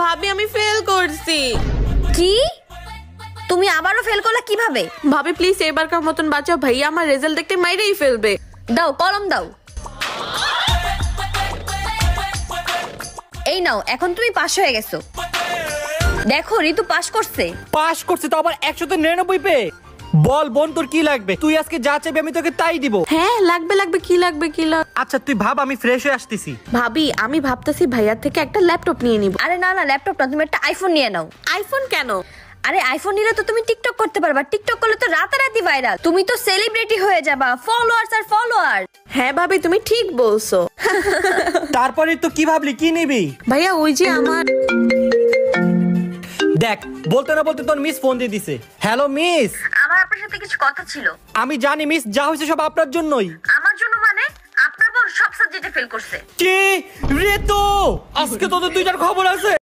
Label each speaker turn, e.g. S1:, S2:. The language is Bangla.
S1: ভাবি আমি ফেল করছি।
S2: কি? তুমি আবারও ফেল করলা কিভাবে?
S1: ভাবি প্লিজ এবারকার মতন বাঁচাও, ভাইয়া আমার রেজাল্ট দেখতে মাইরেই ফেলবে।
S2: দাও কলম দাও। এই নাও, এখন তুমি পাস হয়ে গেছো। দেখো ঋতু পাস করছে।
S3: পাস করছে তো আবার 199 পেয়ে। বল বোন তোর কি লাগবে? তুই আজকে যা চাইবি আমি তোকে তাই দিব।
S1: হ্যাঁ লাগবে লাগবে, কি লাগবে কি লাগবে?
S3: আচ্ছা তুই ভাব, আমি ফ্রেশ হয়ে আসতেছি।
S1: ভাবি আমি ভাবতেছি ভাইয়ার থেকে একটা ল্যাপটপ নিয়ে নিব।
S2: আরে না না, ল্যাপটপ না, তুমি একটা আইফোন নিয়ে নাও।
S1: আইফোন কেন?
S2: আরে আইফোন নিলে তো তুমি টিকটক করতে পারবা। টিকটক করলে তো রাতারাতি ভাইরাল, তুমি তো সেলিব্রিটি হয়ে যাবা। ফলোয়ার্স আর ফলোয়ার।
S1: হ্যাঁ ভাবি তুমি ঠিক বলছো।
S3: তারপরে তো কি ভাবলি, কি নিবি?
S1: ভাইয়া ওই যে আমার
S3: দেখ বলতে না বলতে তোর মিস ফোন দিয়ে দিছে। হ্যালো মিস,
S2: আমার আপনার সাথে কিছু কথা ছিল।
S3: আমি জানি মিস, যা হয়েছে সব আপনার জন্যই।
S2: আমার জন্য মানে? আপনার বোন সব সাবজেক্টে ফেল করছে।
S3: কি রে? তো আজকে তোদের দুইটার খবর আছে।